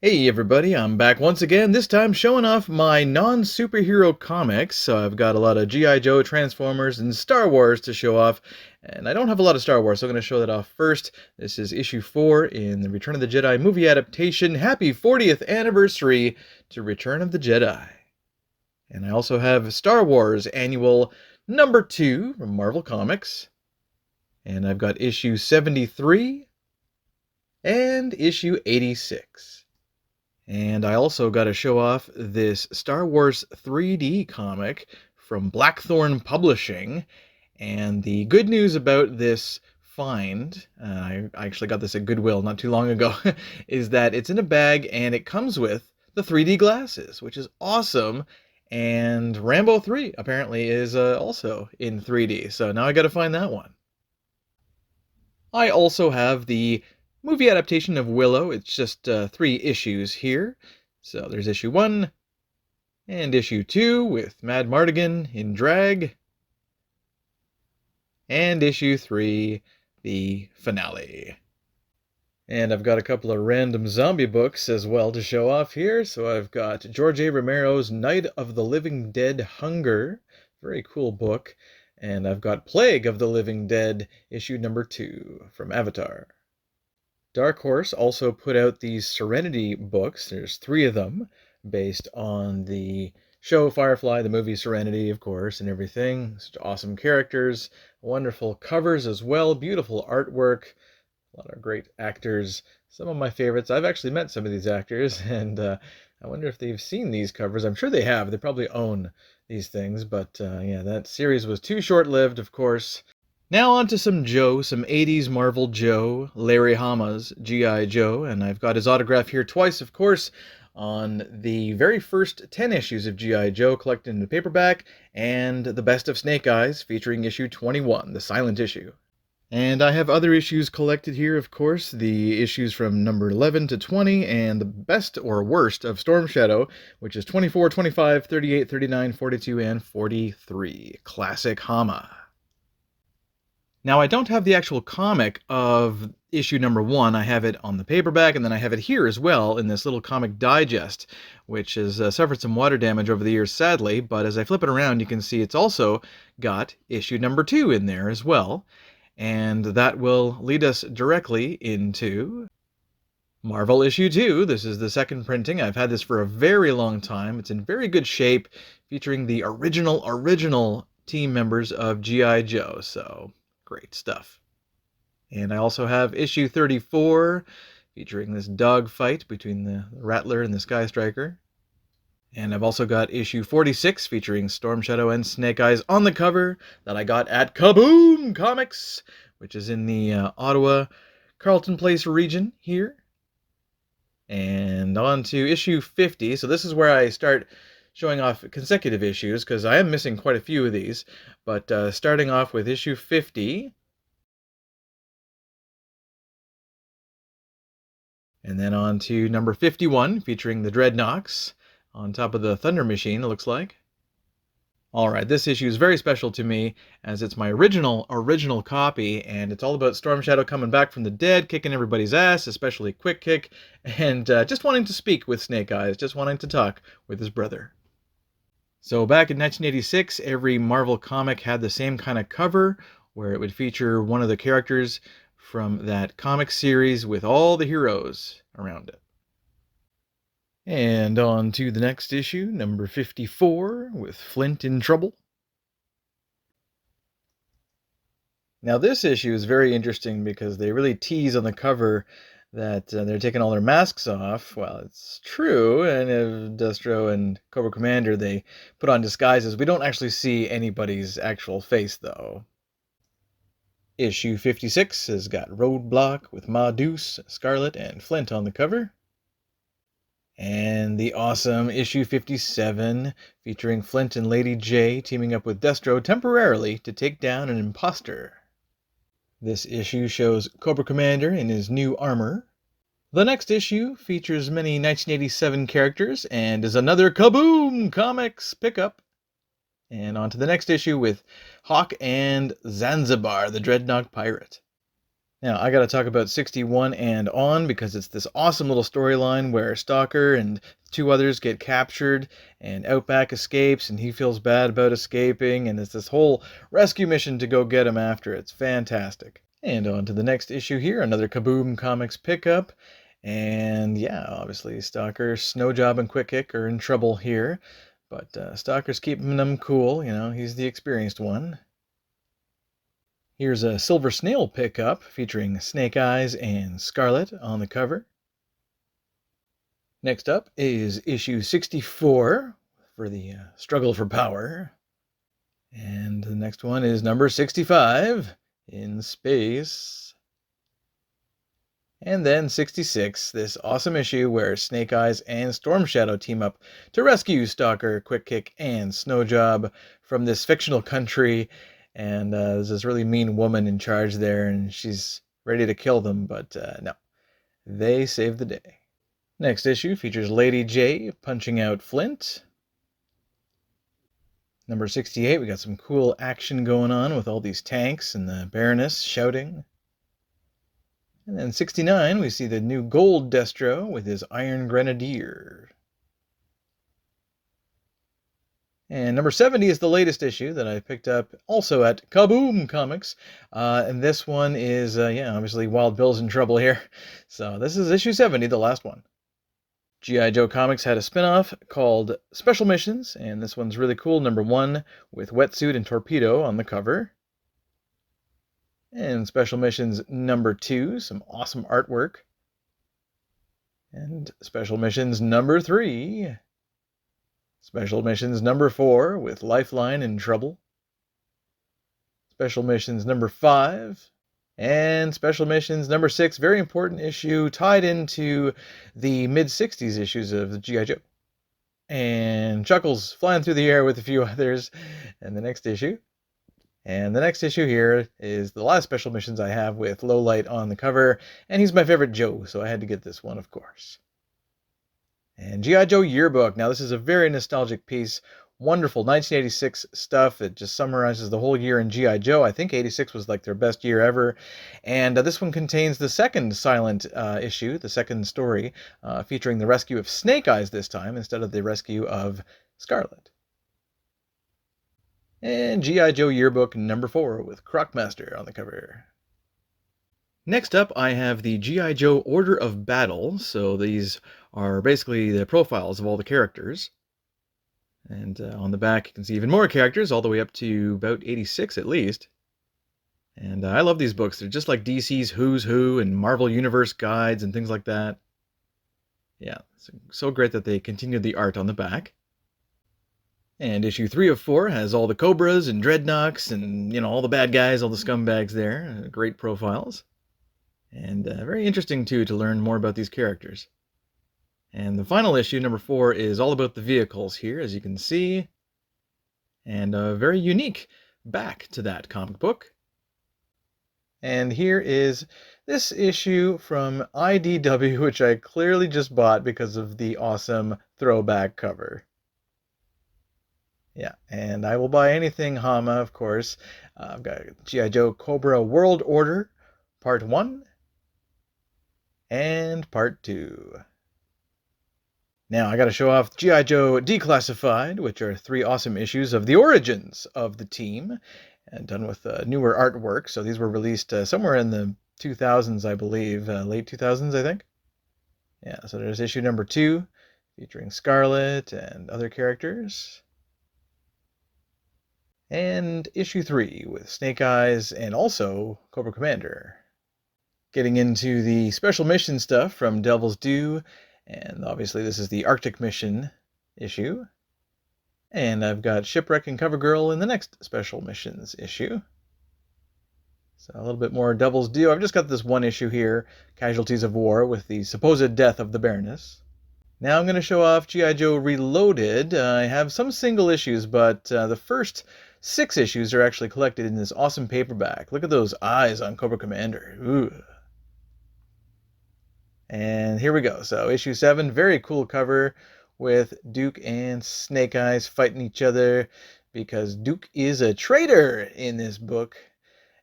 Hey everybody, I'm back once again, this time showing off my non-superhero comics. So I've got a lot of G.I. Joe, Transformers, and Star Wars to show off. And I don't have a lot of Star Wars, so I'm going to show that off first. This is issue 4 in the Return of the Jedi movie adaptation. Happy 40th anniversary to Return of the Jedi. And I also have Star Wars Annual number 2 from Marvel Comics. And I've got issue 73 and issue 86. And I also got to show off this Star Wars 3D comic from Blackthorn Publishing. And the good news about this find, I actually got this at Goodwill not too long ago, is that it's in a bag and it comes with the 3D glasses, which is awesome. And Rambo 3 apparently is also in 3D, so now I got to find that one. I also have the movie adaptation of Willow. It's just 3 issues here. So there's issue 1 and issue 2 with Mad Mardigan in drag. And issue 3, the finale. And I've got a couple of random zombie books as well to show off here. So I've got George A. Romero's Night of the Living Dead Hunger. Very cool book. And I've got Plague of the Living Dead, issue number 2 from Avatar. Dark Horse also put out these Serenity books. There's 3 of them based on the show Firefly, the movie Serenity, of course, and everything. Such awesome characters, wonderful covers as well, beautiful artwork, a lot of great actors. Some of my favorites. I've actually met some of these actors, and I wonder if they've seen these covers. I'm sure they have. They probably own these things, but yeah, that series was too short-lived, of course. Now on to some Joe, some 80s Marvel Joe, Larry Hama's G.I. Joe, and I've got his autograph here twice, of course, on the very first 10 issues of G.I. Joe collected in the paperback, and the Best of Snake Eyes featuring issue 21, the silent issue. And I have other issues collected here, of course, the issues from number 11 to 20, and the best or worst of Storm Shadow, which is 24, 25, 38, 39, 42, and 43. Classic Hama. Now, I don't have the actual comic of issue number 1. I have it on the paperback, and then I have it here as well in this little comic digest, which has suffered some water damage over the years, sadly, but as I flip it around, you can see it's also got issue number 2 in there as well. And that will lead us directly into Marvel issue 2. This is the second printing. I've had this for a very long time. It's in very good shape, featuring the original team members of G.I. Joe, so great stuff. And I also have issue 34, featuring this dog fight between the Rattler and the Sky Striker. And I've also got issue 46, featuring Storm Shadow and Snake Eyes on the cover, that I got at Kaboom Comics, which is in the Ottawa, Carleton Place region here. And on to issue 50. So this is where I start showing off consecutive issues, because I am missing quite a few of these. But starting off with issue 50. And then on to number 51, featuring the Dreadnoks on top of the Thunder Machine, it looks like. Alright, this issue is very special to me, as it's my original copy, and it's all about Storm Shadow coming back from the dead, kicking everybody's ass, especially Quick Kick, and just wanting to speak with Snake Eyes, just wanting to talk with his brother. So back in 1986, every Marvel comic had the same kind of cover, where it would feature one of the characters from that comic series with all the heroes around it. And on to the next issue, number 54, with Flint in Trouble. Now this issue is very interesting because they really tease on the cover that they're taking all their masks off. Well, it's true, and if Destro and Cobra Commander, they put on disguises. We don't actually see anybody's actual face, though. Issue 56 has got Roadblock with Ma Deuce, Scarlet, and Flint on the cover. And the awesome issue 57, featuring Flint and Lady J teaming up with Destro temporarily to take down an imposter. This issue shows Cobra Commander in his new armor. The next issue features many 1987 characters and is another Kaboom Comics pickup. And on to the next issue with Hawk and Zanzibar, the Dreadnought Pirate. Now, I gotta talk about 61 and on because it's this awesome little storyline where Stalker and two others get captured and Outback escapes and he feels bad about escaping and it's this whole rescue mission to go get him after. It's fantastic. And on to the next issue here, another Kaboom Comics pickup. And yeah, obviously Stalker, Snowjob, and Quick Kick are in trouble here. But Stalker's keeping them cool, he's the experienced one. Here's a Silver Snail pickup featuring Snake Eyes and Scarlet on the cover. Next up is issue 64 for the struggle for power. And the next one is number 65, In Space. And then 66, this awesome issue where Snake Eyes and Storm Shadow team up to rescue Stalker, Quick Kick, and Snowjob from this fictional country. And there's this really mean woman in charge there, and she's ready to kill them, but no. They save the day. Next issue features Lady J punching out Flint. Number 68, we got some cool action going on with all these tanks and the Baroness shouting. And then 69, we see the new Gold Destro with his Iron Grenadier. And number 70 is the latest issue that I picked up also at Kaboom Comics. And this one is, obviously Wild Bill's in trouble here. So this is issue 70, the last one. G.I. Joe Comics had a spin-off called Special Missions, and this one's really cool. Number 1 with Wetsuit and Torpedo on the cover. And Special Missions number 2, some awesome artwork. And Special Missions number 3. Special Missions number 4 with Lifeline in trouble. Special Missions number 5. And Special Missions number 6, very important issue tied into the mid-60s issues of the G.I. Joe. And Chuckles flying through the air with a few others in the next issue. And the next issue here is the last Special Missions I have with Lowlight on the cover. And he's my favorite Joe, so I had to get this one, of course. And G.I. Joe Yearbook. Now, this is a very nostalgic piece. Wonderful 1986 stuff that just summarizes the whole year in G.I. Joe. I think 86 was like their best year ever. And this one contains the second silent issue, the second story, featuring the rescue of Snake Eyes this time instead of the rescue of Scarlet. And G.I. Joe Yearbook number 4 with Crocmaster on the cover. Next up, I have the G.I. Joe Order of Battle. So these are basically the profiles of all the characters. And on the back, you can see even more characters, all the way up to about 86 at least. And I love these books. They're just like DC's Who's Who and Marvel Universe guides and things like that. Yeah, it's so great that they continued the art on the back. And issue 3 of 4 has all the Cobras and Dreadnoks and, all the bad guys, all the scumbags there. Great profiles. And very interesting, too, to learn more about these characters. And the final issue, number 4, is all about the vehicles here, as you can see. And a very unique back to that comic book. And here is this issue from IDW, which I clearly just bought because of the awesome throwback cover. Yeah, and I will buy anything Hama, of course. I've got G.I. Joe Cobra World Order, Part 1 and Part 2. Now, I got to show off G.I. Joe Declassified, which are 3 awesome issues of the origins of the team, and done with newer artwork. So these were released somewhere in the 2000s, I believe, late 2000s, I think. Yeah, so there's issue number 2, featuring Scarlet and other characters. And issue 3 with Snake Eyes and also Cobra Commander. Getting into the special mission stuff from Devil's Due. And obviously this is the Arctic Mission issue. And I've got Shipwreck and CoverGirl in the next Special Missions issue. So a little bit more Devil's Due. I've just got this one issue here, Casualties of War, with the supposed death of the Baroness. Now I'm going to show off G.I. Joe Reloaded. I have some single issues, but the first 6 issues are actually collected in this awesome paperback. Look at those eyes on Cobra Commander. Ooh. And here we go. So issue 7, very cool cover with Duke and Snake Eyes fighting each other because Duke is a traitor in this book.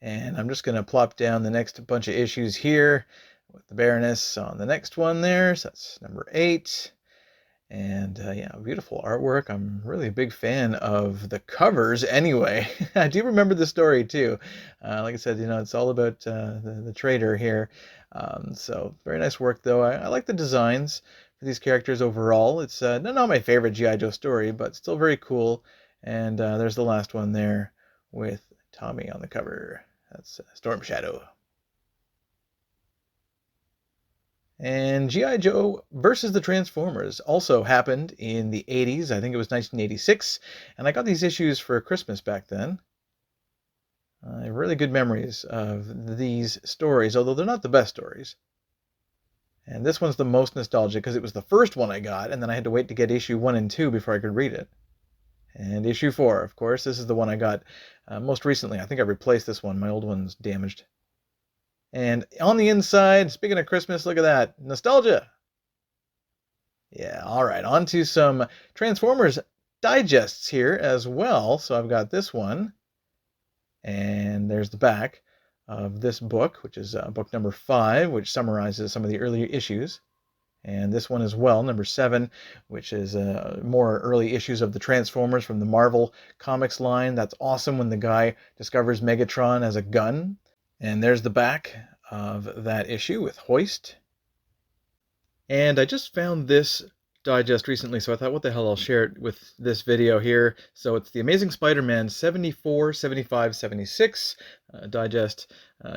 And I'm just going to plop down the next bunch of issues here with the Baroness on the next one there. So that's number 8. And yeah, beautiful artwork. I'm really a big fan of the covers anyway. I do remember the story too. Like I said, it's all about the trader here. So very nice work though. I like the designs for these characters overall. It's not my favorite G.I. Joe story, but still very cool. And there's the last one there with Tommy on the cover. That's Storm Shadow. And G.I. Joe versus the Transformers also happened in the 80s. I think it was 1986. And I got these issues for Christmas back then. I have really good memories of these stories, although they're not the best stories. And this one's the most nostalgic because it was the first one I got, and then I had to wait to get issue 1 and 2 before I could read it. And issue 4, of course, this is the one I got most recently. I think I replaced this one. My old one's damaged. And on the inside, speaking of Christmas, look at that. Nostalgia. Yeah, all right. On to some Transformers digests here as well. So I've got this one. And there's the back of this book, which is book number 5, which summarizes some of the earlier issues. And this one as well, number 7, which is more early issues of the Transformers from the Marvel Comics line. That's awesome when the guy discovers Megatron as a gun. And there's the back of that issue with Hoist. And I just found this digest recently, so I thought, what the hell, I'll share it with this video here. So it's the Amazing Spider-Man 74, 75, 76 digest.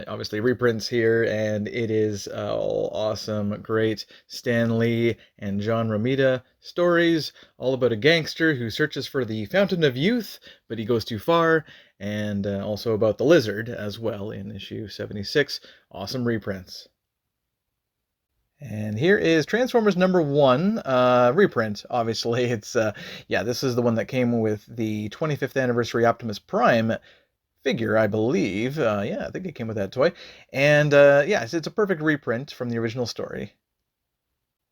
Obviously reprints here, and it is all awesome, great Stan Lee and John Romita stories, all about a gangster who searches for the Fountain of Youth, but he goes too far, and also about the Lizard as well in issue 76. Awesome reprints. And here is Transformers number 1, reprint, obviously. It's, yeah, this is the one that came with the 25th anniversary Optimus Prime figure, I believe. Yeah, I think it came with that toy. And, yeah, it's a perfect reprint from the original story.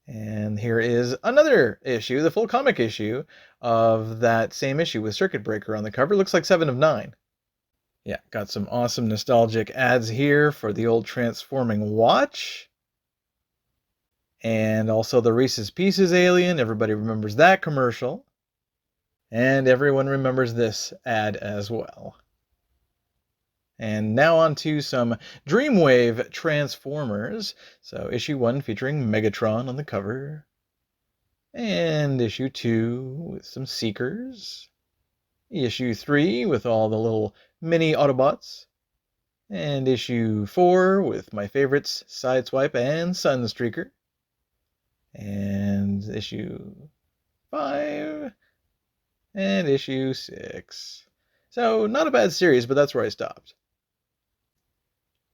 And here is another issue, the full comic issue of that same issue with Circuit Breaker on the cover. Looks like 7 of 9. Yeah, got some awesome nostalgic ads here for the old transforming watch. And also the Reese's Pieces alien. Everybody remembers that commercial. And everyone remembers this ad as well. And now on to some Dreamwave Transformers. So issue 1 featuring Megatron on the cover. And issue 2 with some Seekers. Issue 3 with all the little mini Autobots. And issue 4 with my favorites, Sideswipe and Sunstreaker. And issue 5, and issue 6. So not a bad series, but that's where I stopped.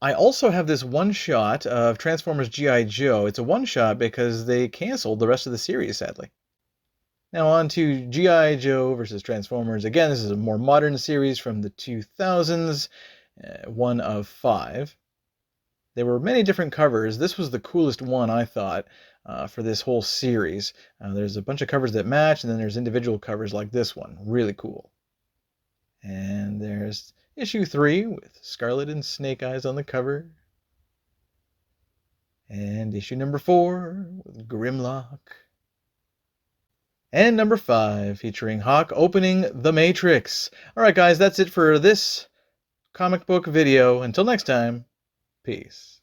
I also have this one-shot of Transformers G.I. Joe. It's a one-shot because they canceled the rest of the series, sadly. Now on to G.I. Joe versus Transformers. Again, this is a more modern series from the 2000s, 1 of 5. There were many different covers. This was the coolest one, I thought, for this whole series. There's a bunch of covers that match, and then there's individual covers like this one. Really cool. And there's issue 3 with Scarlet and Snake Eyes on the cover. And issue number 4 with Grimlock. And number 5 featuring Hawk opening The Matrix. Alright guys, that's it for this comic book video. Until next time. Peace.